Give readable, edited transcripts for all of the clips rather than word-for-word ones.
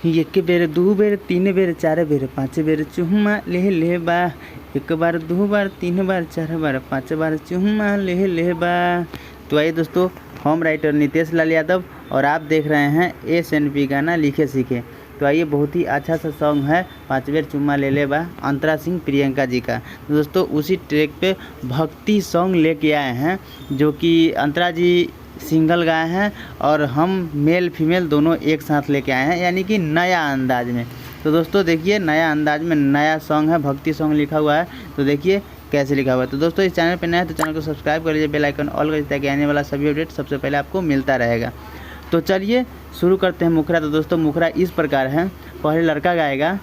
एक बेर दू बेर तीन बेर चार बेर पाँच बेर चुम्मा ले बा। एक बार दो बार तीन बार चार बार पाँच बार चुम्मा ले बा। तो आइए दोस्तों, होम राइटर नितेश लाल यादव और आप देख रहे हैं SNP गाना लिखे सीखे। तो आइए, बहुत ही अच्छा सा सॉन्ग है पाँच बेर चुम्मा ले बा, अंतरा सिंह प्रियंका जी का। तो दोस्तों, उसी ट्रैक पे भक्ति सॉन्ग लेके आए हैं, जो कि अंतरा जी सिंगल गाए हैं और हम मेल फीमेल दोनों एक साथ लेके आए हैं, यानी कि नया अंदाज में। तो दोस्तों देखिए, नया अंदाज में नया सॉन्ग है, भक्ति सॉन्ग लिखा हुआ है। तो देखिए कैसे लिखा हुआ है। तो दोस्तों, इस चैनल पर नया है तो चैनल को सब्सक्राइब कर लीजिए, बेल आइकन ऑल कर दीजिए, ताकि आने वाला सभी अपडेट सबसे पहले आपको मिलता रहेगा। तो चलिए शुरू करते हैं मुखरा। तो दोस्तों, मुखरा इस प्रकार है। पहले लड़का गाएगा,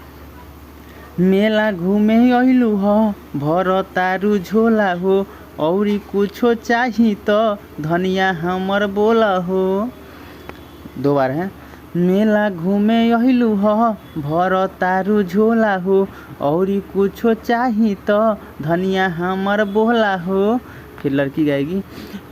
मेला घूमे अइलू हो भर तारू झोला हो, औरी कुछो चाही तो धनिया हमर बोला हो। दो बार है। मेला घूमे अइलू हो भर तारू झोला हो, औरी कुछो चाही तो धनिया हमर बोला हो। फिर लड़की गाएगी,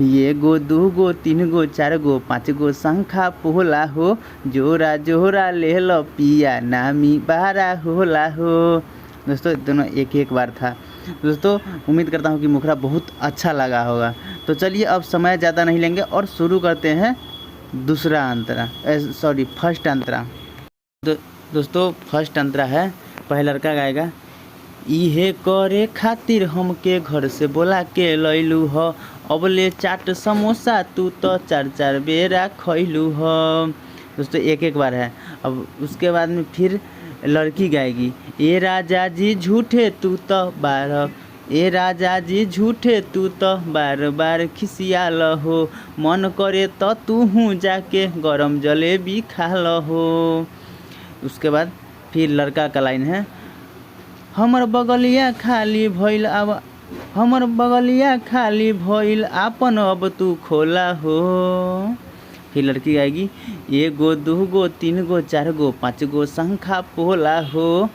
ये गो दू गो तीन गो चार गो पाँच गो शंखा पोला हो, जोरा जोरा ले लो पिया नामी बारा होला हो। दोस्तों, दोनों एक एक बार था। दोस्तों, उम्मीद करता हूँ कि मुखरा बहुत अच्छा लगा होगा। तो चलिए, अब समय ज़्यादा नहीं लेंगे और शुरू करते हैं दूसरा अंतरा, फर्स्ट अंतरा। दोस्तों, फर्स्ट अंतरा है। पहला लड़का गाएगा, इहे करे खातिर हमके घर से बोला के लैलू हो, अब ले चाट समोसा तू तो चार चार बेरा खैलू हो। दोस्तों, एक एक बार है। अब उसके बाद में फिर लड़की गाएगी, ए राजा जी झूठे तू तो बार, ए राजा जी झूठे तू तो बार बार खिसियाल हो, मन करे तो तू हूँ जाके गरम जलेबी खा लो हो। उसके बाद फिर लड़का का लाइन है, हमर बगलिया खाली भइल अब, हमर बगलिया खाली भइल आपन अब तू खोला हो। फिर लड़की गाएगी, एगो दू गो तीन गो चार गो पाँच गो शंखा पोला हो।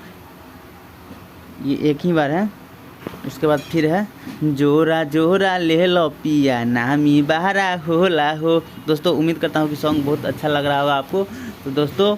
ये एक ही बार है। उसके बाद फिर है, जोरा जोरा ले लो पिया नामी बारा होला हो। दोस्तों, उम्मीद करता हूँ कि सॉन्ग बहुत अच्छा लग रहा होगा आपको। तो दोस्तों,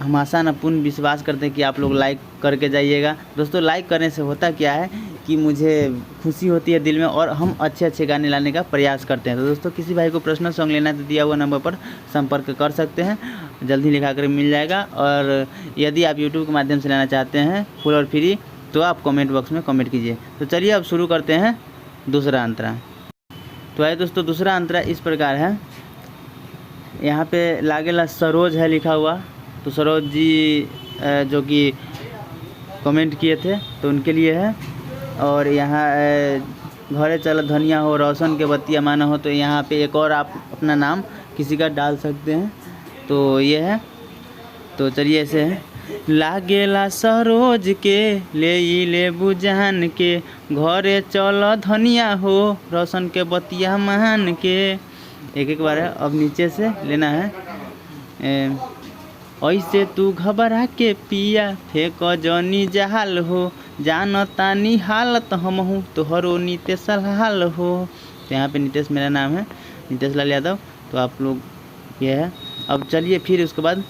हम आशा न पूर्ण विश्वास करते हैं कि आप लोग लाइक करके जाइएगा। दोस्तों, लाइक करने से होता क्या है कि मुझे खुशी होती है दिल में, और हम अच्छे अच्छे गाने लाने का प्रयास करते हैं। तो दोस्तों, किसी भाई को पर्सनल सॉन्ग लेना है तो दिया हुआ नंबर पर संपर्क कर सकते हैं, जल्दी लिखा कर मिल जाएगा। और यदि आप यूट्यूब के माध्यम से लेना चाहते हैं फुल और फ्री, तो आप कमेंट बॉक्स में कमेंट कीजिए। तो चलिए अब शुरू करते हैं दूसरा अंतरा। तो आइए दोस्तों, दूसरा अंतरा इस प्रकार है। यहाँ पे लागेला सरोज है लिखा हुआ। तो सरोज जी जो कि कमेंट किए थे, तो उनके लिए है। और यहाँ घरे चल धनिया हो, रोशन के बत्तियाँ माना हो, तो यहाँ पे एक और आप अपना नाम किसी का डाल सकते हैं। तो ये है। तो चलिए ऐसे है, लागेला सरोज के ले बुझान के, घरे चल धनिया हो रोशन के बतिया मान के। एक एक बार है। अब नीचे से लेना है, ऐसे तू घबरा के पिया फेंक जनी जहाल हो, जान तानी हालत हम हूँ तोहरो नितेश हाल हो। तो यहाँ पे नितेश मेरा नाम है, नितेश लाल यादव। तो आप लोग ये है। अब चलिए फिर उसके बाद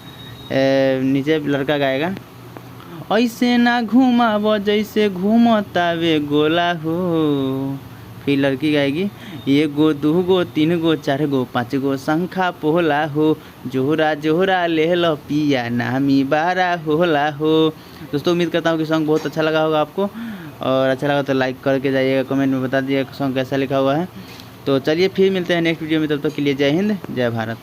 नीचे लड़का गाएगा, ऐसे ना घूमाव जैसे घूमतावे गोला हो। फिर लड़की गाएगी, एगो दू गो तीन गो चार गो पाँच गो शंखा पोला हो, जोरा जोरा ले लो पिया नामी बारा होला हो। दोस्तों, उम्मीद करता हूँ कि सॉन्ग बहुत अच्छा लगा होगा आपको, और अच्छा लगा तो लाइक करके जाइएगा, कमेंट में बता दीजिएगा सॉन्ग कैसा लिखा हुआ है। तो चलिए फिर मिलते हैं नेक्स्ट वीडियो में, तब तक के लिए जय हिंद जय भारत।